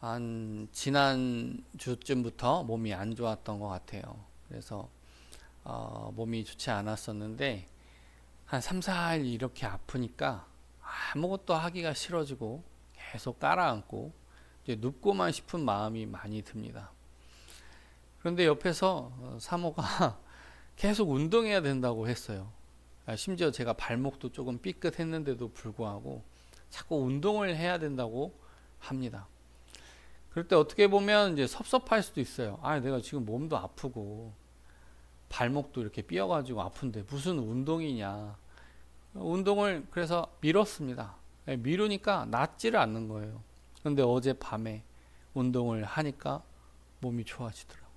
한 지난 주쯤부터 몸이 안 좋았던 것 같아요. 그래서 몸이 좋지 않았었는데 한 3, 4일 이렇게 아프니까 아무것도 하기가 싫어지고 계속 깔아앉고 이제 눕고만 싶은 마음이 많이 듭니다. 그런데 옆에서 사모가 계속 운동해야 된다고 했어요. 심지어 제가 발목도 조금 삐끗했는데도 불구하고 자꾸 운동을 해야 된다고 합니다. 그럴 때 어떻게 보면 이제 섭섭할 수도 있어요. 내가 지금 몸도 아프고 발목도 이렇게 삐어가지고 아픈데 무슨 운동이냐. 운동을 그래서 미뤘습니다. 미루니까 낫지를 않는 거예요. 그런데 어제 밤에 운동을 하니까 몸이 좋아지더라고요.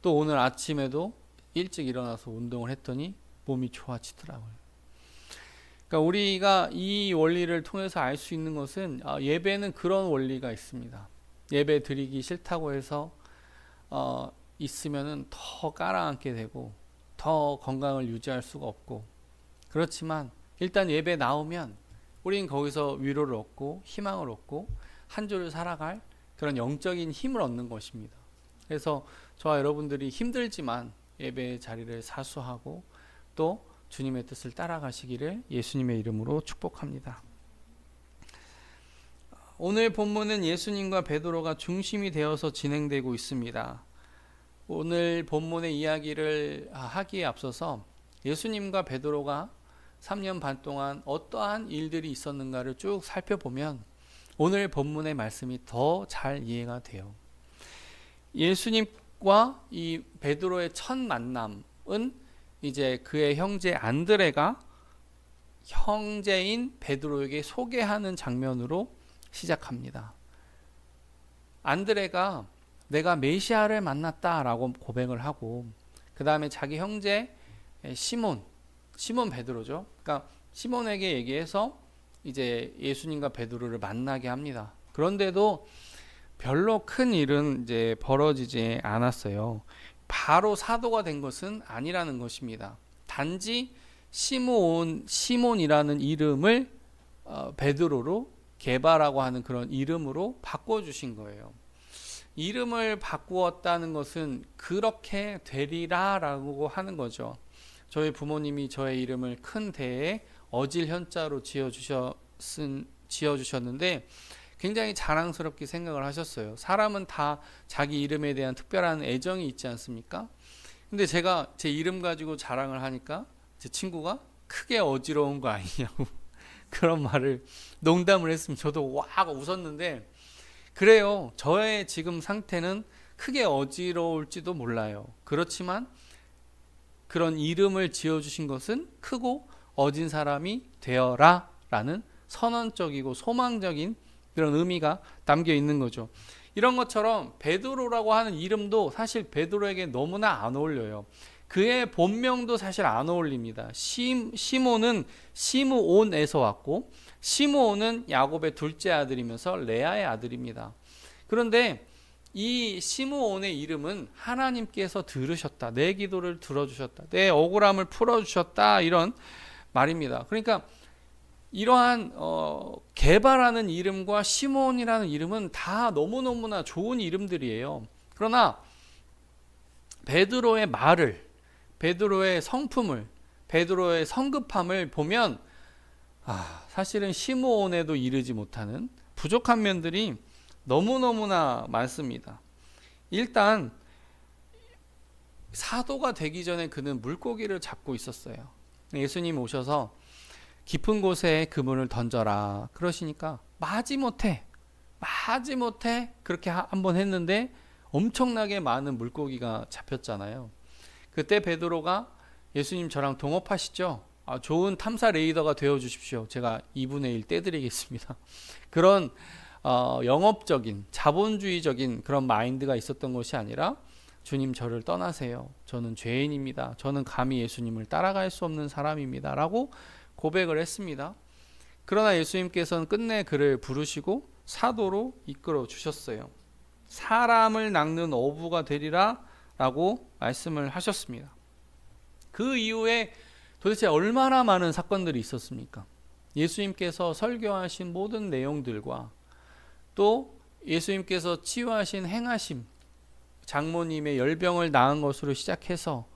또 오늘 아침에도 일찍 일어나서 운동을 했더니 몸이 좋아지더라고요. 그러니까 우리가 이 원리를 통해서 알 수 있는 것은 예배는 그런 원리가 있습니다. 예배 드리기 싫다고 해서 있으면은 더 깔아앉게 되고 더 건강을 유지할 수가 없고, 그렇지만 일단 예배 나오면 우린 거기서 위로를 얻고 희망을 얻고 한 주를 살아갈 그런 영적인 힘을 얻는 것입니다. 그래서 저와 여러분들이 힘들지만 예배의 자리를 사수하고 또 주님의 뜻을 따라가시기를 예수님의 이름으로 축복합니다. 오늘 본문은 예수님과 베드로가 중심이 되어서 진행되고 있습니다. 오늘 본문의 이야기를 하기에 앞서서 예수님과 베드로가 3년 반 동안 어떠한 일들이 있었는가를 쭉 살펴보면 오늘 본문의 말씀이 더 잘 이해가 돼요. 예수님과 이 베드로의 첫 만남은 이제 그의 형제 안드레가 형제인 베드로에게 소개하는 장면으로 시작합니다. 안드레가 내가 메시아를 만났다라고 고백을 하고, 그 다음에 자기 형제 시몬 베드로죠. 그러니까 시몬에게 얘기해서 이제 예수님과 베드로를 만나게 합니다. 그런데도 별로 큰 일은 이제 벌어지지 않았어요. 바로 사도가 된 것은 아니라는 것입니다. 단지 시몬이라는 이름을 베드로로 게바라고 하는 그런 이름으로 바꿔주신 거예요. 이름을 바꾸었다는 것은 그렇게 되리라 라고 하는 거죠. 저희 부모님이 저의 이름을 큰 대에 어질 현자로 지어주셨는데 굉장히 자랑스럽게 생각을 하셨어요. 사람은 다 자기 이름에 대한 특별한 애정이 있지 않습니까? 근데 제가 제 이름 가지고 자랑을 하니까 제 친구가 크게 어지러운 거 아니냐고 그런 말을 농담을 했으면 저도 와 하고 웃었는데, 그래요. 저의 지금 상태는 크게 어지러울지도 몰라요. 그렇지만 그런 이름을 지어주신 것은 크고 어진 사람이 되어라 라는 선언적이고 소망적인 그런 의미가 담겨 있는 거죠. 이런 것처럼 베드로라고 하는 이름도 사실 베드로에게 너무나 안 어울려요. 그의 본명도 사실 안 어울립니다. 시몬은 시므온에서 왔고, 시므온은 야곱의 둘째 아들이면서 레아의 아들입니다. 그런데 이 시므온의 이름은 하나님께서 들으셨다, 내 기도를 들어주셨다, 내 억울함을 풀어주셨다, 이런 말입니다. 그러니까 이러한 게바라는 이름과 시몬이라는 이름은 다 너무너무나 좋은 이름들이에요. 그러나 베드로의 말을, 베드로의 성품을, 베드로의 성급함을 보면 사실은 시므온에도 이르지 못하는 부족한 면들이 너무너무나 많습니다. 일단 사도가 되기 전에 그는 물고기를 잡고 있었어요. 예수님 오셔서 깊은 곳에 그물을 던져라 그러시니까 마지못해 그렇게 한번 했는데 엄청나게 많은 물고기가 잡혔잖아요. 그때 베드로가 예수님 저랑 동업하시죠? 좋은 탐사 레이더가 되어 주십시오. 제가 2분의 1 떼드리겠습니다. 그런 영업적인 자본주의적인 그런 마인드가 있었던 것이 아니라, 주님 저를 떠나세요. 저는 죄인입니다. 저는 감히 예수님을 따라갈 수 없는 사람입니다. 라고 고백을 했습니다. 그러나 예수님께서는 끝내 그를 부르시고 사도로 이끌어 주셨어요. 사람을 낚는 어부가 되리라 라고 말씀을 하셨습니다. 그 이후에 도대체 얼마나 많은 사건들이 있었습니까? 예수님께서 설교하신 모든 내용들과 또 예수님께서 치유하신 행하심, 장모님의 열병을 나은 것으로 시작해서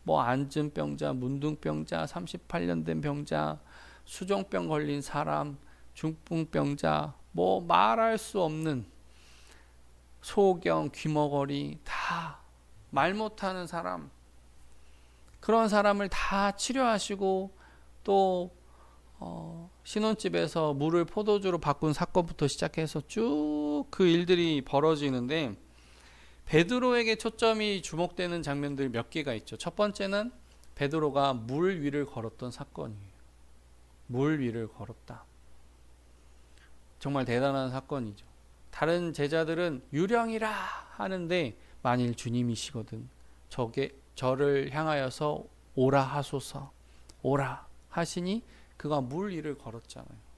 뭐 안증병자, 문둥병자, 38년 된 병자, 수종병 걸린 사람, 중풍병자, 뭐 말할 수 없는 소경, 귀머거리, 다 말 못하는 사람, 그런 사람을 다 치료하시고 또 신혼집에서 물을 포도주로 바꾼 사건부터 시작해서 쭉 그 일들이 벌어지는데, 베드로에게 초점이 주목되는 장면들이 몇 개가 있죠. 첫 번째는 베드로가 물 위를 걸었던 사건이에요. 물 위를 걸었다. 정말 대단한 사건이죠. 다른 제자들은 유령이라 하는데 만일 주님이시거든 저를 향하여서 오라 하소서, 오라 하시니 그가 물 위를 걸었잖아요.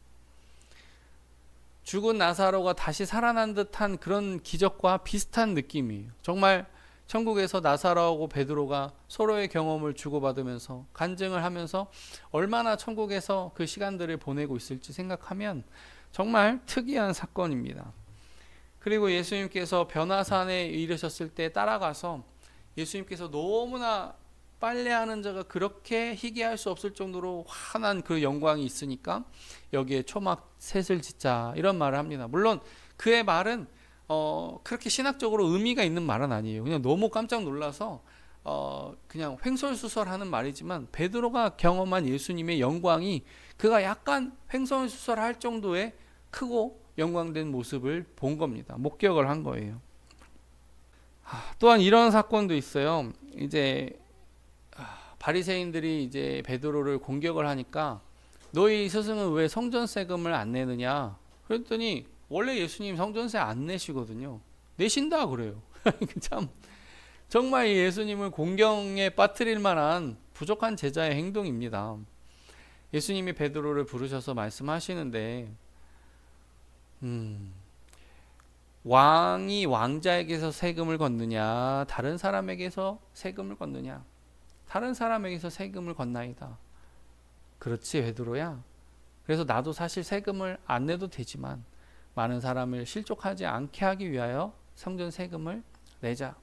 죽은 나사로가 다시 살아난 듯한 그런 기적과 비슷한 느낌이에요. 정말 천국에서 나사로하고 베드로가 서로의 경험을 주고받으면서 간증을 하면서 얼마나 천국에서 그 시간들을 보내고 있을지 생각하면 정말 특이한 사건입니다. 그리고 예수님께서 변화산에 이르셨을 때 따라가서 예수님께서 너무나 빨래하는 자가 그렇게 희귀할 수 없을 정도로 환한 그 영광이 있으니까 여기에 초막 셋을 짓자, 이런 말을 합니다. 물론 그의 말은 그렇게 신학적으로 의미가 있는 말은 아니에요. 그냥 너무 깜짝 놀라서 그냥 횡설수설하는 말이지만, 베드로가 경험한 예수님의 영광이 그가 약간 횡설수설할 정도의 크고 영광된 모습을 본 겁니다. 목격을 한 거예요. 또한 이런 사건도 있어요. 이제 바리새인들이 이제 베드로를 공격을 하니까 너희 스승은 왜 성전 세금을 안 내느냐 그랬더니, 원래 예수님 성전세 안 내시거든요. 내신다 그래요. 참 정말 예수님을 공경에 빠뜨릴 만한 부족한 제자의 행동입니다. 예수님이 베드로를 부르셔서 말씀하시는데, 왕이 왕자에게서 세금을 걷느냐 다른 사람에게서 세금을 걷느냐? 다른 사람에게서 세금을 걷나이다. 그렇지 베드로야. 그래서 나도 사실 세금을 안 내도 되지만 많은 사람을 실족하지 않게 하기 위하여 성전 세금을 내자.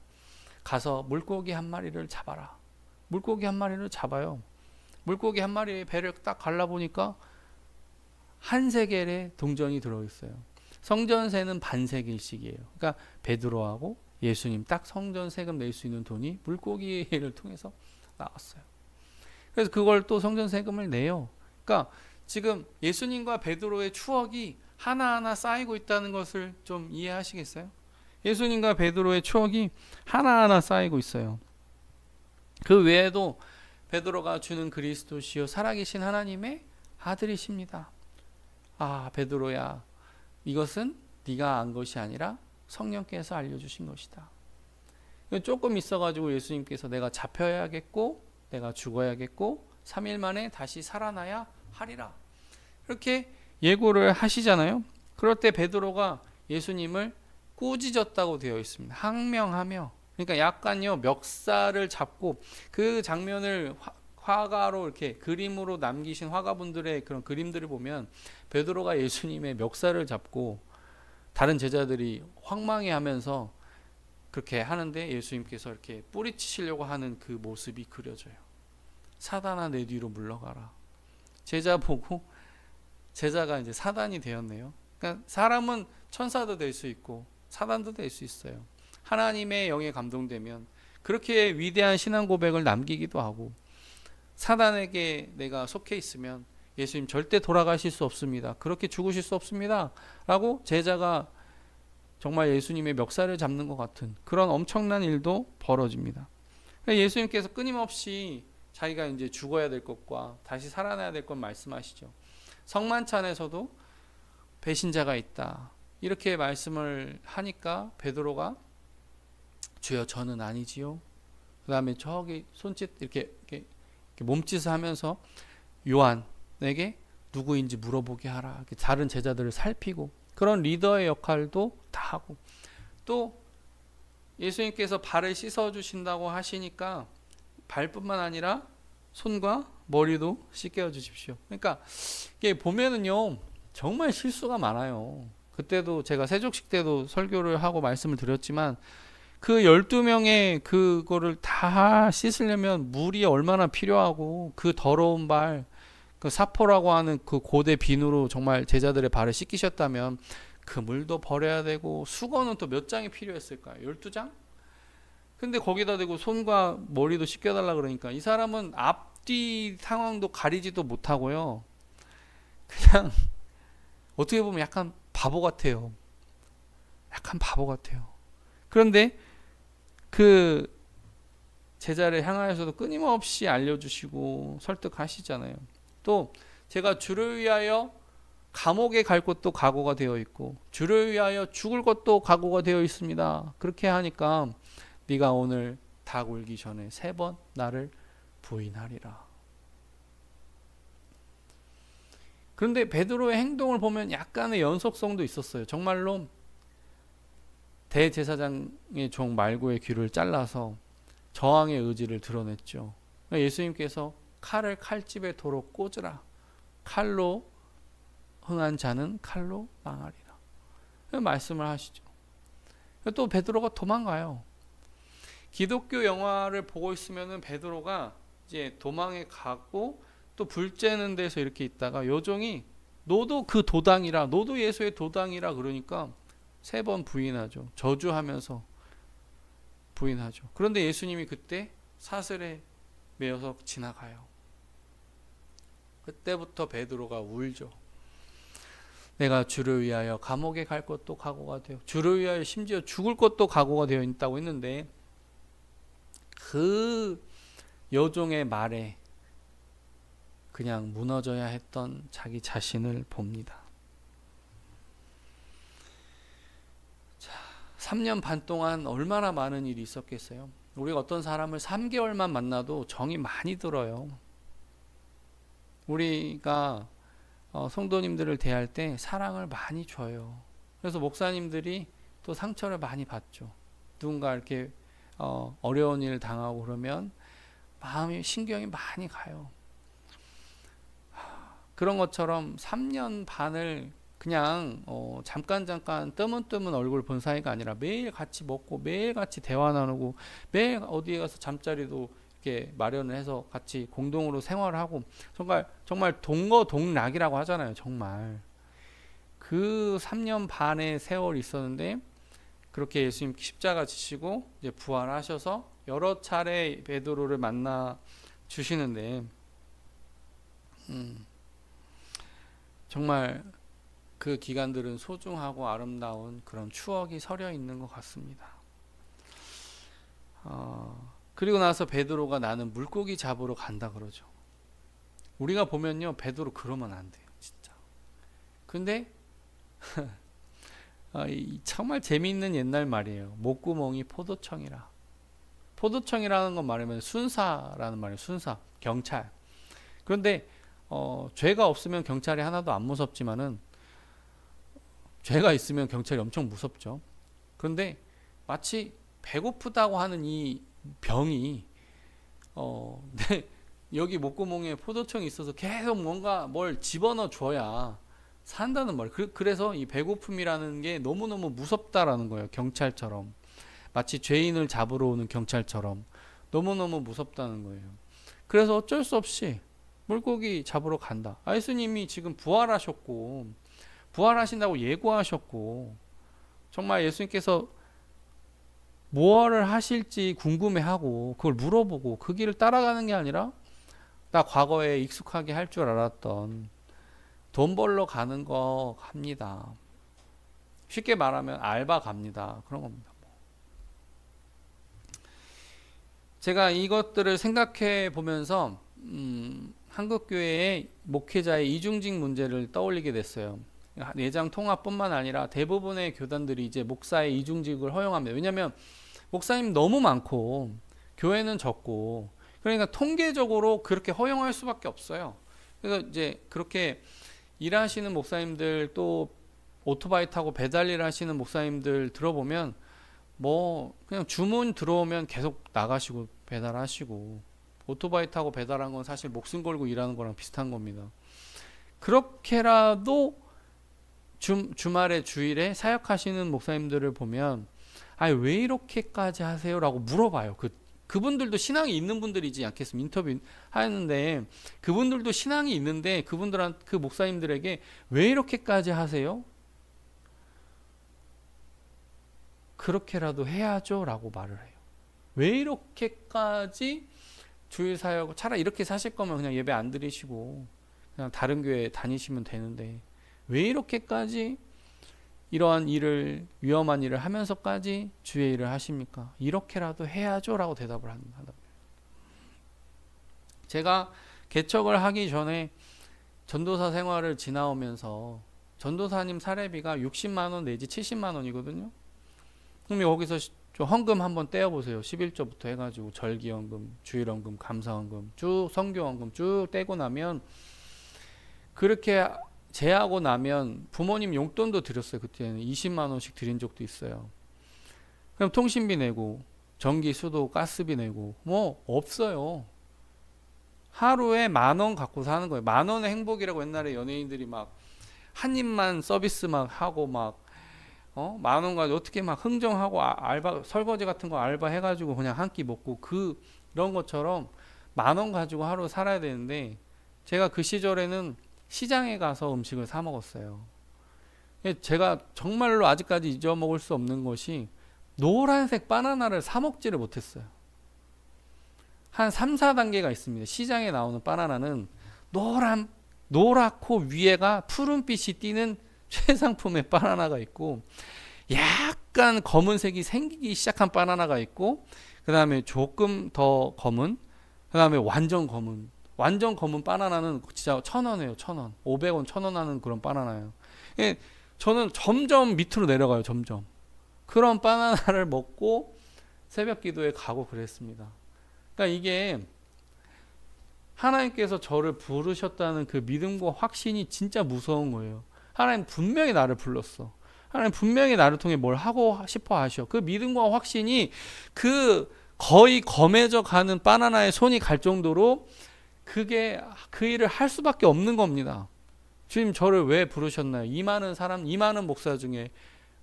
가서 물고기 한 마리를 잡아라. 물고기 한 마리를 잡아요. 물고기 한 마리의 배를 딱 갈라보니까 한 세겔의 동전이 들어있어요. 성전세는 반세겔씩이에요. 그러니까 베드로하고 예수님 딱 성전 세금 낼 수 있는 돈이 물고기를 통해서 나왔어요. 그래서 그걸 또 성전 세금을 내요. 그러니까 지금 예수님과 베드로의 추억이 하나하나 쌓이고 있다는 것을 좀 이해하시겠어요? 예수님과 베드로의 추억이 하나하나 쌓이고 있어요. 그 외에도 베드로가 주는 그리스도시요 살아계신 하나님의 아들이십니다. 아 베드로야, 이것은 네가 안 것이 아니라 성령께서 알려주신 것이다. 조금 있어가지고 예수님께서 내가 잡혀야겠고 내가 죽어야겠고 3일 만에 다시 살아나야 하리라, 이렇게 예고를 하시잖아요. 그럴 때 베드로가 예수님을 꾸짖었다고 되어 있습니다. 항명하며, 그러니까 약간요 멱살을 잡고, 그 장면을 화가로 이렇게 그림으로 남기신 화가분들의 그런 그림들을 보면 베드로가 예수님의 멱살을 잡고 다른 제자들이 황망해하면서 그렇게 하는데 예수님께서 이렇게 뿌리치시려고 하는 그 모습이 그려져요. 사단아 내 뒤로 물러가라. 제자 보고 제자가 이제 사단이 되었네요. 그러니까 사람은 천사도 될 수 있고 사단도 될 수 있어요. 하나님의 영에 감동되면 그렇게 위대한 신앙 고백을 남기기도 하고, 사단에게 내가 속해 있으면 예수님 절대 돌아가실 수 없습니다. 그렇게 죽으실 수 없습니다. 라고 제자가 정말 예수님의 멱살을 잡는 것 같은 그런 엄청난 일도 벌어집니다. 예수님께서 끊임없이 자기가 이제 죽어야 될 것과 다시 살아나야 될 것 말씀하시죠. 성만찬에서도 배신자가 있다, 이렇게 말씀을 하니까 베드로가 주여 저는 아니지요. 그 다음에 저기 손짓 이렇게 몸짓을 하면서 요한에게 누구인지 물어보게 하라. 다른 제자들을 살피고 그런 리더의 역할도 다 하고, 또 예수님께서 발을 씻어주신다고 하시니까 발뿐만 아니라 손과 머리도 씻겨 주십시오. 그러니까 이게 보면은요 정말 실수가 많아요. 그때도 제가 세족식 때도 설교를 하고 말씀을 드렸지만 그 12명의 그거를 다 씻으려면 물이 얼마나 필요하고 그 더러운 발, 그 사포라고 하는 그 고대 비누로 정말 제자들의 발을 씻기셨다면 그 물도 버려야 되고 수건은 또 몇 장이 필요했을까요? 12장? 근데 거기다 대고 손과 머리도 씻겨달라 그러니까 이 사람은 앞뒤 상황도 가리지도 못하고요. 그냥 어떻게 보면 약간 바보 같아요. 약간 바보 같아요. 그런데 그 제자를 향하여서도 끊임없이 알려주시고 설득하시잖아요. 또 제가 주를 위하여 감옥에 갈 것도 각오가 되어 있고 주를 위하여 죽을 것도 각오가 되어 있습니다. 그렇게 하니까 네가 오늘 닭 울기 전에 3번 나를 부인하리라. 그런데 베드로의 행동을 보면 약간의 연속성도 있었어요. 정말로 대제사장의 종 말고의 귀를 잘라서 저항의 의지를 드러냈죠. 예수님께서 칼을 칼집에 도로 꽂으라. 칼로 흥한 자는 칼로 망하리라. 말씀을 하시죠. 또 베드로가 도망가요. 기독교 영화를 보고 있으면은 베드로가 이제 도망에 가고 또 불 쬐는 데서 이렇게 있다가 요종이 너도 그 도당이라, 너도 예수의 도당이라 그러니까 3번 부인하죠. 저주하면서 부인하죠. 그런데 예수님이 그때 사슬에 매어서 지나가요. 그때부터 베드로가 울죠. 내가 주를 위하여 감옥에 갈 것도 각오가 되어, 주를 위하여 심지어 죽을 것도 각오가 되어 있다고 했는데 그 여종의 말에 그냥 무너져야 했던 자기 자신을 봅니다. 자, 3년 반 동안 얼마나 많은 일이 있었겠어요. 우리가 어떤 사람을 3개월만 만나도 정이 많이 들어요. 우리가 성도님들을 대할 때 사랑을 많이 줘요. 그래서 목사님들이 또 상처를 많이 받죠. 누군가 이렇게 어려운 일 당하고 그러면 마음이 신경이 많이 가요. 그런 것처럼 3년 반을 그냥 잠깐 뜨문뜨문 얼굴 본 사이가 아니라 매일 같이 먹고 매일 같이 대화 나누고 매일 어디에 가서 잠자리도 이렇게 마련을 해서 같이 공동으로 생활하고 정말 동거동락이라고 하잖아요. 정말 그 3년 반의 세월이 있었는데 그렇게 예수님 십자가 지시고 이제 부활하셔서 여러 차례 베드로를 만나 주시는데 정말 그 기간들은 소중하고 아름다운 그런 추억이 서려 있는 것 같습니다. 그리고 나서 베드로가 나는 물고기 잡으러 간다 그러죠. 우리가 보면요, 베드로 그러면 안 돼요, 진짜. 근데 정말 재미있는 옛날 말이에요. 목구멍이 포도청이라. 포도청이라는 건 말하면 순사라는 말이에요. 순사, 경찰. 그런데 죄가 없으면 경찰이 하나도 안 무섭지만은 죄가 있으면 경찰이 엄청 무섭죠. 그런데 마치 배고프다고 하는 이 병이 여기 목구멍에 포도청이 있어서 계속 뭔가 뭘 집어넣어 줘야 산다는 말. 그래서 이 배고픔이라는 게 너무너무 무섭다라는 거예요. 경찰처럼. 마치 죄인을 잡으러 오는 경찰처럼 너무너무 무섭다는 거예요. 그래서 어쩔 수 없이 물고기 잡으러 간다. 예수님이 지금 부활하셨고 부활하신다고 예고하셨고 정말 예수님께서 무엇을 하실지 궁금해하고 그걸 물어보고 그 길을 따라가는 게 아니라 나 과거에 익숙하게 할 줄 알았던 돈 벌러 가는 거 갑니다. 쉽게 말하면 알바 갑니다. 그런 겁니다. 제가 이것들을 생각해 보면서 한국교회의 목회자의 이중직 문제를 떠올리게 됐어요. 내장 통합뿐만 아니라 대부분의 교단들이 이제 목사의 이중직을 허용합니다. 왜냐하면 목사님 너무 많고 교회는 적고 그러니까 통계적으로 그렇게 허용할 수밖에 없어요. 그래서 이제 그렇게 일하시는 목사님들 또 오토바이 타고 배달 일 하시는 목사님들 들어보면 뭐 그냥 주문 들어오면 계속 나가시고 배달하시고 오토바이 타고 배달한 건 사실 목숨 걸고 일하는 거랑 비슷한 겁니다. 그렇게라도 주말에 주일에 사역하시는 목사님들을 보면 아니 왜 이렇게까지 하세요? 라고 물어봐요. 그분들도 신앙이 있는 분들이지 않겠습니까? 인터뷰 하는데 그분들도 신앙이 있는데 그 목사님들에게 왜 이렇게까지 하세요? 그렇게라도 해야죠 라고 말을 해요. 왜 이렇게까지 주일 사역, 차라리 이렇게 사실 거면 그냥 예배 안 드리시고 그냥 다른 교회 다니시면 되는데 왜 이렇게까지 이러한 일을, 위험한 일을 하면서까지 주의 일을 하십니까? 이렇게라도 해야죠 라고 대답을 한다. 제가 개척을 하기 전에 전도사 생활을 지나오면서 전도사님 사례비가 60만 원 내지 70만 원이거든요. 그럼 여기서 좀 헌금 한번 떼어보세요. 11조부터 해가지고 절기헌금, 주일헌금, 감사헌금, 쭉 선교헌금 쭉 떼고 나면 그렇게 제하고 나면 부모님 용돈도 드렸어요. 그때는 20만 원씩 드린 적도 있어요. 그럼 통신비 내고 전기, 수도, 가스비 내고 뭐 없어요. 하루에 10,000원 갖고 사는 거예요. 10,000원의 행복이라고 옛날에 연예인들이 막 한 입만 서비스 막 하고 막 10,000원 가지고 어떻게 막 흥정하고 알바 설거지 같은 거 알바 해가지고 그냥 한 끼 먹고 그런 것처럼 10,000원 가지고 하루 살아야 되는데 제가 그 시절에는 시장에 가서 음식을 사 먹었어요. 제가 정말로 아직까지 잊어먹을 수 없는 것이 노란색 바나나를 사 먹지를 못했어요. 한 3, 4단계가 있습니다. 시장에 나오는 바나나는 노랗고 위에가 푸른빛이 띄는 최상품의 바나나가 있고 약간 검은색이 생기기 시작한 바나나가 있고 그 다음에 조금 더 검은 그 다음에 완전 검은 바나나는 진짜 1,000원이에요. 1,000원 500원 1,000원 하는 그런 바나나예요. 저는 점점 밑으로 내려가요. 점점 그런 바나나를 먹고 새벽 기도에 가고 그랬습니다. 그러니까 이게 하나님께서 저를 부르셨다는 그 믿음과 확신이 진짜 무서운 거예요. 하나님 분명히 나를 불렀어. 하나님 분명히 나를 통해 뭘 하고 싶어 하셔. 그 믿음과 확신이 그 거의 검해져 가는 바나나에 손이 갈 정도로 그게 그 일을 할 수밖에 없는 겁니다. 주님 저를 왜 부르셨나요? 이 많은 목사 중에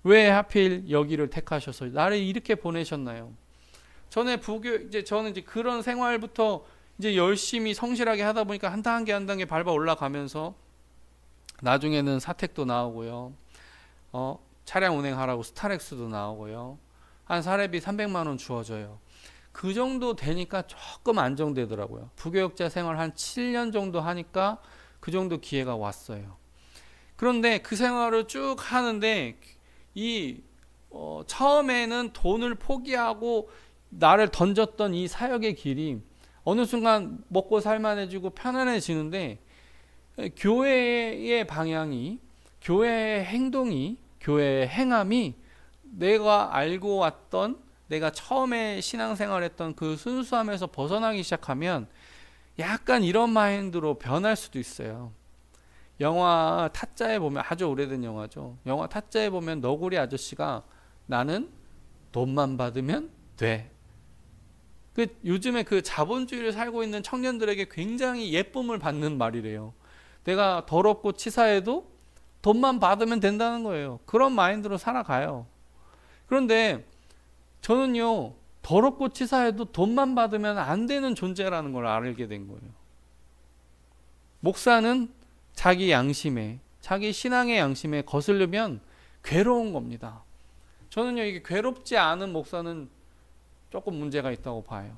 왜 하필 여기를 택하셔서 나를 이렇게 보내셨나요? 저는 이제 그런 생활부터 이제 열심히 성실하게 하다 보니까 한 단계 밟아 올라가면서 나중에는 사택도 나오고요. 차량 운행하라고 스타렉스도 나오고요. 한 사례비 300만 원 주어져요. 그 정도 되니까 조금 안정되더라고요. 부교육자 생활 한 7년 정도 하니까 그 정도 기회가 왔어요. 그런데 그 생활을 쭉 하는데 처음에는 돈을 포기하고 나를 던졌던 이 사역의 길이 어느 순간 먹고 살만해지고 편안해지는데 교회의 방향이, 교회의 행동이, 교회의 행함이 내가 알고 왔던, 내가 처음에 신앙생활했던 그 순수함에서 벗어나기 시작하면 약간 이런 마인드로 변할 수도 있어요. 영화 타짜에 보면, 아주 오래된 영화죠. 영화 타짜에 보면 너구리 아저씨가 나는 돈만 받으면 돼. 요즘에 그 자본주의를 살고 있는 청년들에게 굉장히 예쁨을 받는 말이래요. 내가 더럽고 치사해도 돈만 받으면 된다는 거예요. 그런 마인드로 살아가요. 그런데 저는요, 더럽고 치사해도 돈만 받으면 안 되는 존재라는 걸 알게 된 거예요. 목사는 자기 양심에, 자기 신앙의 양심에 거슬리면 괴로운 겁니다. 저는요, 이게 괴롭지 않은 목사는 조금 문제가 있다고 봐요.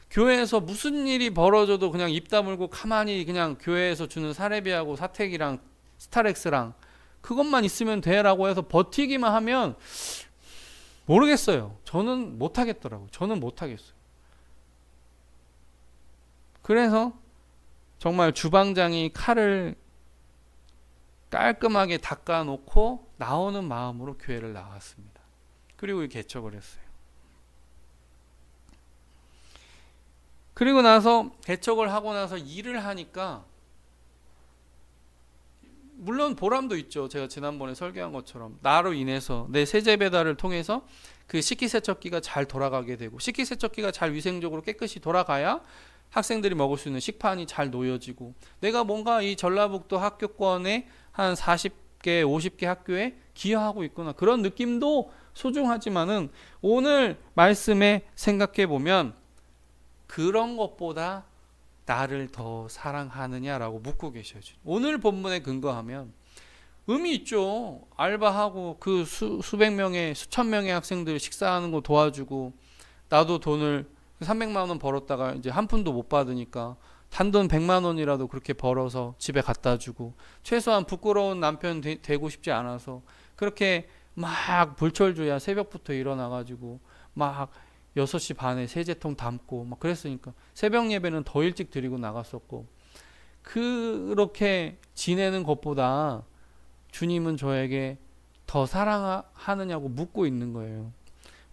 교회에서 무슨 일이 벌어져도 그냥 입 다물고 가만히 그냥 교회에서 주는 사례비하고 사택이랑 스타렉스랑 그것만 있으면 돼라고 해서 버티기만 하면 모르겠어요. 저는 못하겠더라고요. 저는 못하겠어요. 그래서 정말 주방장이 칼을 깔끔하게 닦아놓고 나오는 마음으로 교회를 나왔습니다. 그리고 개척을 했어요. 그리고 나서 개척을 하고 나서 일을 하니까 물론 보람도 있죠. 제가 지난번에 설교한 것처럼 나로 인해서 내 세제 배달을 통해서 그 식기세척기가 잘 돌아가게 되고, 식기세척기가 잘 위생적으로 깨끗이 돌아가야 학생들이 먹을 수 있는 식판이 잘 놓여지고, 내가 뭔가 이 전라북도 학교권에 한 40개 100개, 50개 학교에 기여하고 있구나. 그런 느낌도 소중하지만은 오늘 말씀에 생각해 보면 그런 것보다 나를 더 사랑하느냐라고 묻고 계셔요. 오늘 본문에 근거하면 의미 있죠. 알바하고 그 수백 명의 수천 명의 학생들 식사하는 거 도와주고 나도 돈을 300만 원 벌었다가 이제 한 푼도 못 받으니까 단돈 100만 원이라도 그렇게 벌어서 집에 갖다 주고 최소한 부끄러운 남편 되고 싶지 않아서 그렇게 막 불철주야 새벽부터 일어나 가지고 막 6시 반에 세제통 담고 막 그랬으니까 새벽 예배는 더 일찍 드리고 나갔었고 그렇게 지내는 것보다 주님은 저에게 더 사랑하느냐고 묻고 있는 거예요.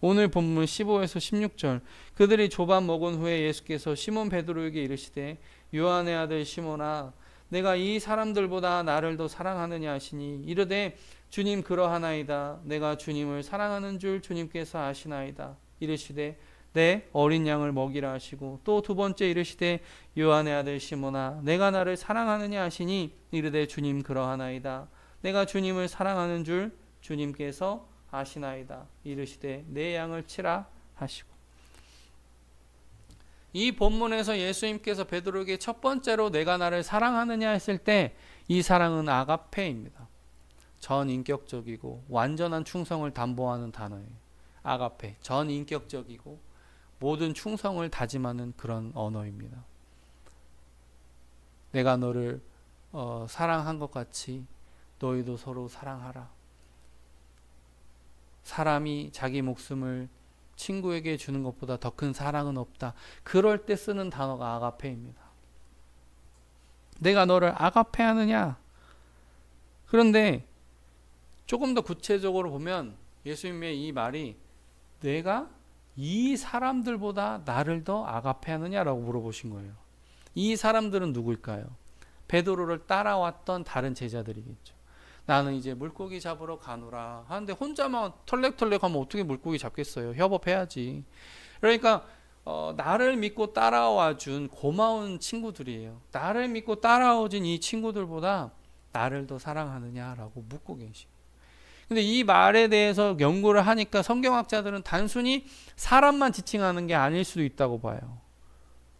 오늘 본문 15에서 16절 그들이 조반 먹은 후에 예수께서 시몬 베드로에게 이르시되 요한의 아들 시몬아 내가 이 사람들보다 나를 더 사랑하느냐 하시니 이르되 주님 그러하나이다. 내가 주님을 사랑하는 줄 주님께서 아시나이다. 이르시되 내 어린 양을 먹이라 하시고 또 두 번째 이르시되 요한의 아들 시몬아 내가 나를 사랑하느냐 하시니 이르되 주님 그러하나이다. 내가 주님을 사랑하는 줄 주님께서 아시나이다. 이르시되 내 양을 치라 하시고 이 본문에서 예수님께서 베드로에게 첫 번째로 내가 나를 사랑하느냐 했을 때 이 사랑은 아가페입니다. 전인격적이고 완전한 충성을 담보하는 단어예요. 아가페, 전인격적이고 모든 충성을 다짐하는 그런 언어입니다. 내가 너를 사랑한 것 같이 너희도 서로 사랑하라. 사람이 자기 목숨을 친구에게 주는 것보다 더 큰 사랑은 없다. 그럴 때 쓰는 단어가 아가페입니다. 내가 너를 아가페하느냐? 그런데 조금 더 구체적으로 보면 예수님의 이 말이 내가 이 사람들보다 나를 더 아가페하느냐라고 물어보신 거예요. 이 사람들은 누구일까요? 베드로를 따라왔던 다른 제자들이겠죠. 나는 이제 물고기 잡으러 가노라 하는데 혼자만 털렉털렉 하면 어떻게 물고기 잡겠어요? 협업해야지. 그러니까 나를 믿고 따라와 준 고마운 친구들이에요. 나를 믿고 따라오진 이 친구들보다 나를 더 사랑하느냐라고 묻고 계시고. 근데 이 말에 대해서 연구를 하니까 성경학자들은 단순히 사람만 지칭하는 게 아닐 수도 있다고 봐요.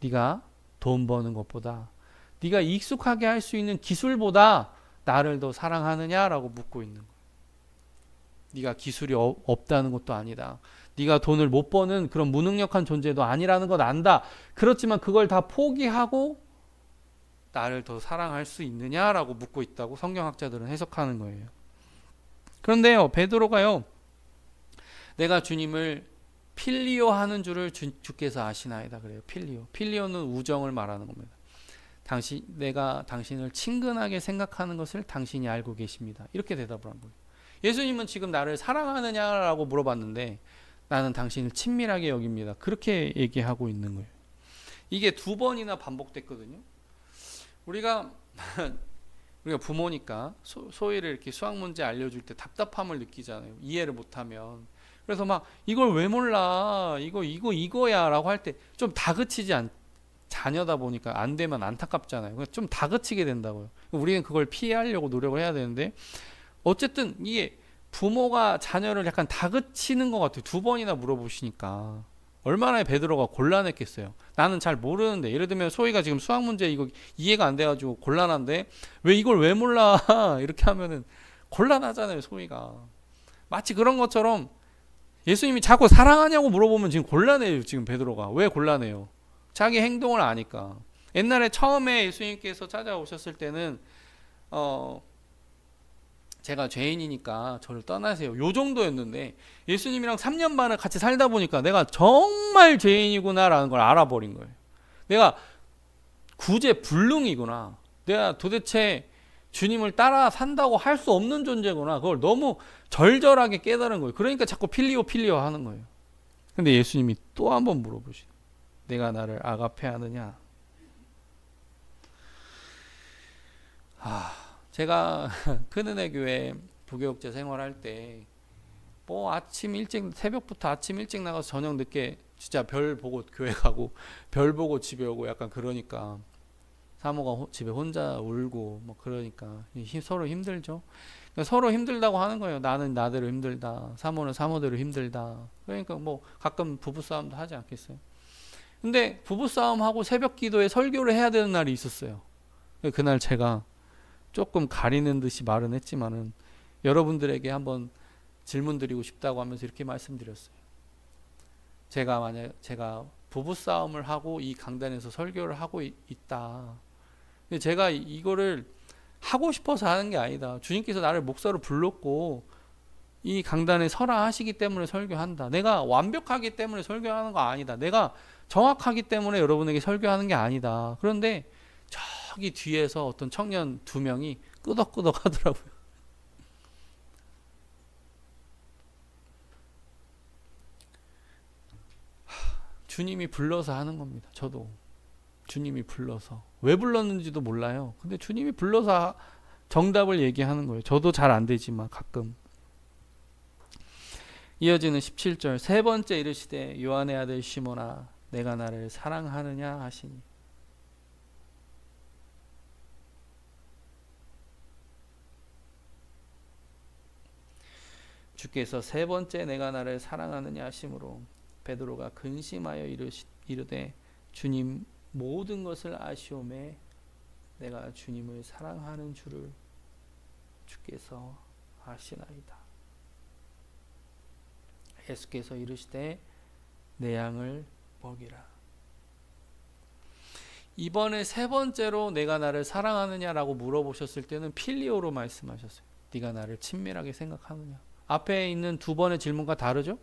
네가 돈 버는 것보다 네가 익숙하게 할 수 있는 기술보다 나를 더 사랑하느냐라고 묻고 있는 거예요. 네가 기술이 없다는 것도 아니다. 네가 돈을 못 버는 그런 무능력한 존재도 아니라는 건 안다. 그렇지만 그걸 다 포기하고 나를 더 사랑할 수 있느냐라고 묻고 있다고 성경학자들은 해석하는 거예요. 그런데요, 베드로가요, 내가 주님을 필리오 하는 줄을 주께서 아시나이다 그래요. 필리오는 우정을 말하는 겁니다. 내가 당신을 친근하게 생각하는 것을 당신이 알고 계십니다. 이렇게 대답을 한 거예요. 예수님은 지금 나를 사랑하느냐라고 물어봤는데 나는 당신을 친밀하게 여깁니다. 그렇게 얘기하고 있는 거예요. 이게 2번이나 반복됐거든요. 우리가 부모니까 소희를 이렇게 수학 문제 알려줄 때 답답함을 느끼잖아요. 이해를 못하면. 그래서 막 이걸 왜 몰라? 이거야 라고 할 때 좀 다그치지 자녀다 보니까 안 되면 안타깝잖아요. 좀 다그치게 된다고요. 우리는 그걸 피하려고 노력을 해야 되는데 어쨌든 이게 부모가 자녀를 약간 다그치는 것 같아요. 2번이나 물어보시니까 얼마나 베드로가 곤란했겠어요. 나는 잘 모르는데 예를 들면 소희가 지금 수학 문제 이거 이해가 안 돼가지고 곤란한데 이걸 왜 몰라 이렇게 하면은 곤란하잖아요. 소희가 마치 그런 것처럼 예수님이 자꾸 사랑하냐고 물어보면 지금 곤란해요. 지금 베드로가 왜 곤란해요? 자기 행동을 아니까. 옛날에 처음에 예수님께서 찾아오셨을 때는 제가 죄인이니까 저를 떠나세요. 요 정도였는데 예수님이랑 3년 반을 같이 살다 보니까 내가 정말 죄인이구나라는 걸 알아버린 거예요. 내가 구제불능이구나. 내가 도대체 주님을 따라 산다고 할 수 없는 존재구나. 그걸 너무 절절하게 깨달은 거예요. 그러니까 자꾸 필리오 하는 거예요. 근데 예수님이 또 한 번 물어보시죠. 내가 나를 아가페하느냐? 제가 큰은혜 교회 부교육자 생활할 때 새벽부터 아침 일찍 나가서 저녁 늦게 진짜 별 보고 교회 가고 별 보고 집에 오고 약간 그러니까 사모가 집에 혼자 울고 뭐 그러니까 서로 힘들죠. 그러니까 서로 힘들다고 하는 거예요. 나는 나대로 힘들다. 사모는 사모대로 힘들다. 그러니까 뭐 가끔 부부싸움도 하지 않겠어요. 근데 부부싸움하고 새벽 기도에 설교를 해야 되는 날이 있었어요. 그날 제가 조금 가리는 듯이 말은 했지만은 여러분들에게 한번 질문 드리고 싶다고 하면서 이렇게 말씀드렸어요. 제가 부부싸움을 하고 이 강단에서 설교를 하고 있다. 근데 제가 이거를 하고 싶어서 하는 게 아니다. 주님께서 나를 목사로 불렀고 이 강단에 서라 하시기 때문에 설교한다. 내가 완벽하기 때문에 설교하는 거 아니다. 내가 정확하기 때문에 여러분에게 설교하는 게 아니다. 그런데 저기 뒤에서 어떤 청년 2명이 끄덕끄덕 하더라고요. 주님이 불러서 하는 겁니다. 저도 주님이 불러서. 왜 불렀는지도 몰라요. 근데 주님이 불러서 정답을 얘기하는 거예요. 저도 잘 안 되지만 가끔. 이어지는 17절. 세 번째 이르시되 요한의 아들 시몬아 내가 나를 사랑하느냐 하시니. 주께서 세 번째 내가 나를 사랑하느냐 하심으로 베드로가 근심하여 이르되 주님 모든 것을 아시오매 내가 주님을 사랑하는 줄을 주께서 아시나이다. 예수께서 이르시되 내 양을 먹이라. 이번에 세 번째로 내가 나를 사랑하느냐라고 물어보셨을 때는 필리오로 말씀하셨어요. 네가 나를 친밀하게 생각하느냐. 앞에 있는 두 번의 질문과 다르죠?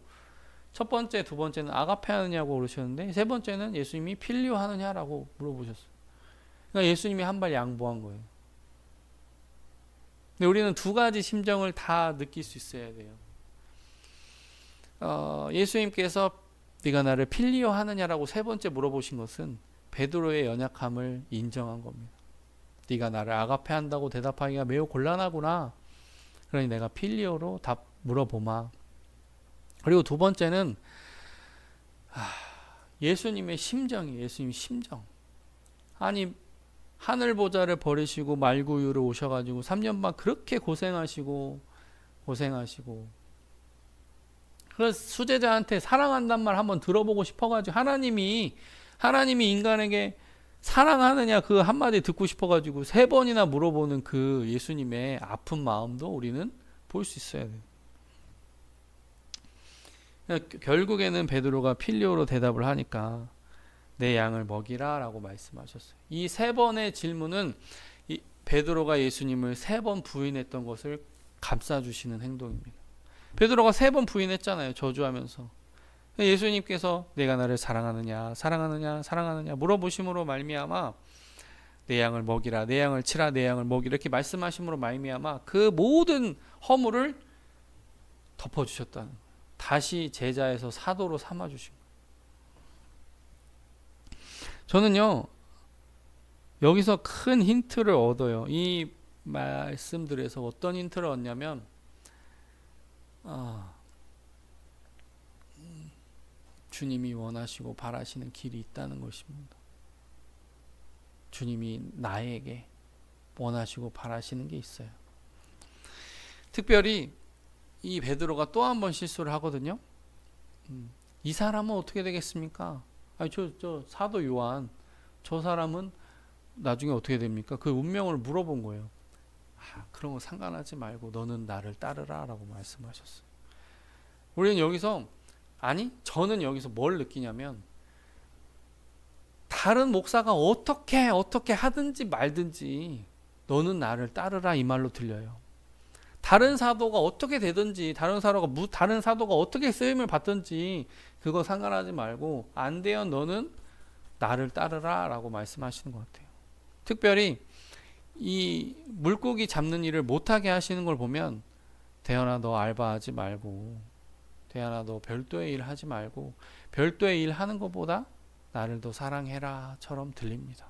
첫 번째, 두 번째는 아가페 하느냐고 그러셨는데 세 번째는 예수님이 필리오 하느냐라고 물어보셨어요. 그러니까 예수님이 한 발 양보한 거예요. 근데 우리는 두 가지 심정을 다 느낄 수 있어야 돼요. 예수님께서 네가 나를 필리오 하느냐라고 세 번째 물어보신 것은 베드로의 연약함을 인정한 겁니다. 네가 나를 아가페 한다고 대답하기가 매우 곤란하구나. 그러니 내가 필리오로 답 물어보마. 그리고 두 번째는 예수님의 심정이에요. 예수님의 심정. 아니 하늘 보좌를 버리시고 말구유로 오셔가지고 3년 반 그렇게 고생하시고 그래서 수제자한테 사랑한단 말 한번 들어보고 싶어가지고 하나님이 인간에게 사랑하느냐 그 한마디 듣고 싶어가지고 3번이나 물어보는 그 예수님의 아픈 마음도 우리는 볼 수 있어야 돼요. 결국에는 베드로가 필리오로 대답을 하니까 내 양을 먹이라 라고 말씀하셨어요. 이 3번의 질문은 베드로가 예수님을 3번 부인했던 것을 감싸주시는 행동입니다. 베드로가 3번 부인했잖아요. 저주하면서. 예수님께서 내가 나를 사랑하느냐 물어보심으로 말미암아 내 양을 먹이라, 내 양을 치라, 내 양을 먹이라 이렇게 말씀하심으로 말미암아 그 모든 허물을 덮어주셨다는 거예요. 다시 제자에서 사도로 삼아주신 거예요. 저는요 여기서 큰 힌트를 얻어요. 이 말씀들에서 어떤 힌트를 얻냐면 주님이 원하시고 바라시는 길이 있다는 것입니다. 주님이 나에게 원하시고 바라시는 게 있어요. 특별히 이 베드로가 또 한 번 실수를 하거든요. 이 사람은 어떻게 되겠습니까? 아니 저 사도 요한 저 사람은 나중에 어떻게 됩니까? 그 운명을 물어본 거예요. 그런 거 상관하지 말고 너는 나를 따르라 라고 말씀하셨어요. 저는 여기서 뭘 느끼냐면 다른 목사가 어떻게 하든지 말든지 너는 나를 따르라 이 말로 들려요. 다른 사도가 어떻게 되든지 다른 사도가 어떻게 쓰임을 받든지 그거 상관하지 말고 안 되면 너는 나를 따르라 라고 말씀하시는 것 같아요. 특별히 이 물고기 잡는 일을 못하게 하시는 걸 보면 대현아 너 알바하지 말고 대현아 너 별도의 일 하지 말고 별도의 일 하는 것보다 나를 더 사랑해라 처럼 들립니다.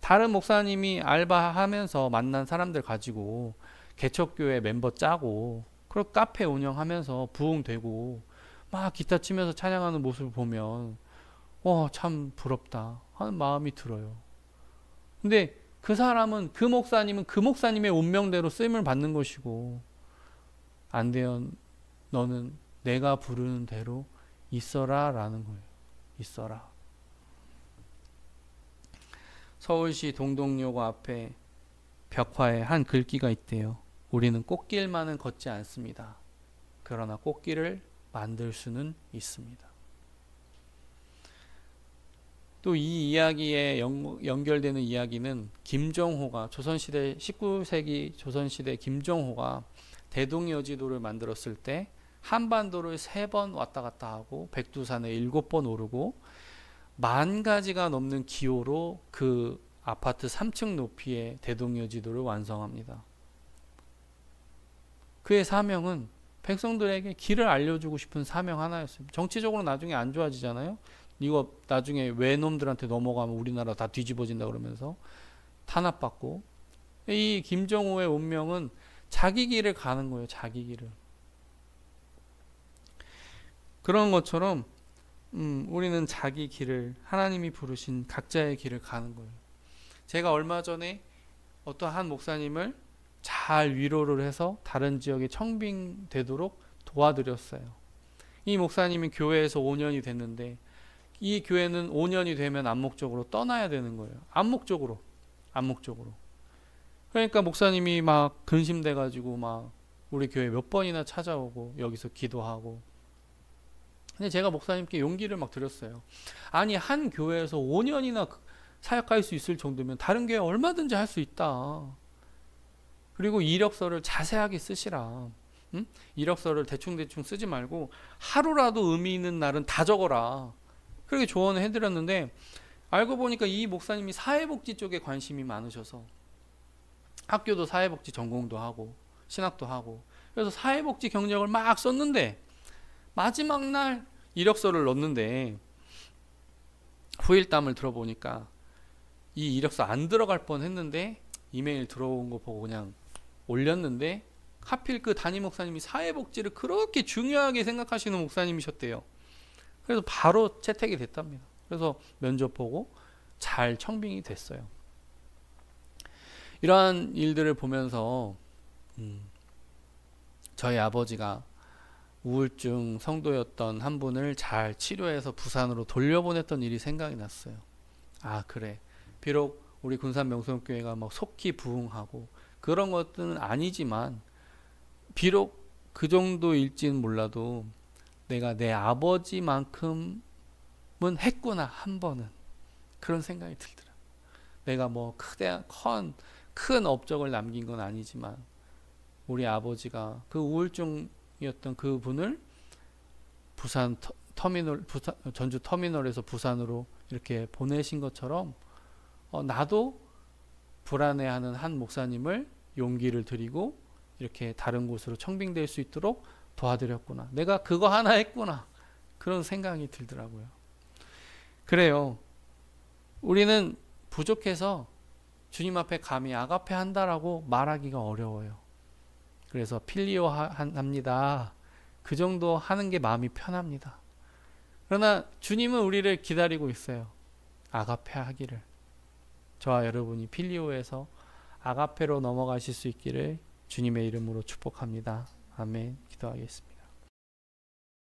다른 목사님이 알바하면서 만난 사람들 가지고 개척교회 멤버 짜고 그리고 카페 운영하면서 부흥되고 막 기타 치면서 찬양하는 모습을 보면 참 부럽다 하는 마음이 들어요. 근데 그 사람은, 그 목사님은 그 목사님의 운명대로 쓰임을 받는 것이고, 안 돼요. 너는 내가 부르는 대로 있어라 라는 거예요. 있어라. 서울시 동덕여고 앞에 벽화에 한 글귀가 있대요. 우리는 꽃길만은 걷지 않습니다. 그러나 꽃길을 만들 수는 있습니다. 또 이 이야기에 연결되는 이야기는 김정호가 조선시대 19세기 조선시대 김정호가 대동여지도를 만들었을 때 한반도를 3번 왔다 갔다 하고 백두산을 7번 오르고 10,000가지가 넘는 기호로 그 아파트 3층 높이의 대동여지도를 완성합니다. 그의 사명은 백성들에게 길을 알려주고 싶은 사명 하나였습니다. 정치적으로 나중에 안 좋아지잖아요. 이거 나중에 외놈들한테 넘어가면 우리나라 다 뒤집어진다 그러면서 탄압받고, 이 김정호의 운명은 자기 길을 가는 거예요. 자기 길을. 그런 것처럼 우리는 자기 길을, 하나님이 부르신 각자의 길을 가는 거예요. 제가 얼마 전에 어떤 한 목사님을 잘 위로를 해서 다른 지역에 청빙되도록 도와드렸어요. 이 목사님이 교회에서 5년이 됐는데 이 교회는 5년이 되면 암묵적으로 떠나야 되는 거예요. 암묵적으로. 그러니까 목사님이 막 근심돼 가지고 막 우리 교회 몇 번이나 찾아오고 여기서 기도하고. 근데 제가 목사님께 용기를 막 드렸어요. 아니, 한 교회에서 5년이나 사역할 수 있을 정도면 다른 교회 얼마든지 할 수 있다. 그리고 이력서를 자세하게 쓰시라. 응? 이력서를 대충대충 쓰지 말고 하루라도 의미 있는 날은 다 적어라. 그렇게 조언을 해드렸는데, 알고 보니까 이 목사님이 사회복지 쪽에 관심이 많으셔서 학교도 사회복지 전공도 하고 신학도 하고, 그래서 사회복지 경력을 막 썼는데 마지막 날 이력서를 넣었는데 후일담을 들어보니까 이 이력서 안 들어갈 뻔 했는데 이메일 들어온 거 보고 그냥 올렸는데, 하필 그 담임 목사님이 사회복지를 그렇게 중요하게 생각하시는 목사님이셨대요. 그래서 바로 채택이 됐답니다. 그래서 면접 보고 잘 청빙이 됐어요. 이러한 일들을 보면서 저희 아버지가 우울증 성도였던 한 분을 잘 치료해서 부산으로 돌려보냈던 일이 생각이 났어요. 아, 그래. 비록 우리 군산 명성교회가 막 속히 부흥하고 그런 것들은 아니지만, 비록 그 정도일지는 몰라도 내가 내 아버지만큼은 했구나, 한 번은. 그런 생각이 들더라. 내가 뭐 큰 업적을 남긴 건 아니지만 우리 아버지가 그 우울증이었던 그 분을 부산 터미널, 전주 터미널에서 부산으로 이렇게 보내신 것처럼 나도 불안해하는 한 목사님을 용기를 드리고 이렇게 다른 곳으로 청빙될 수 있도록 도와드렸구나. 내가 그거 하나 했구나. 그런 생각이 들더라고요. 그래요. 우리는 부족해서 주님 앞에 감히 아가페 한다라고 말하기가 어려워요. 그래서 필리오 합니다. 그 정도 하는 게 마음이 편합니다. 그러나 주님은 우리를 기다리고 있어요. 아가페 하기를. 저와 여러분이 필리오에서 아가페로 넘어가실 수 있기를 주님의 이름으로 축복합니다. 아멘. 기도하겠습니다.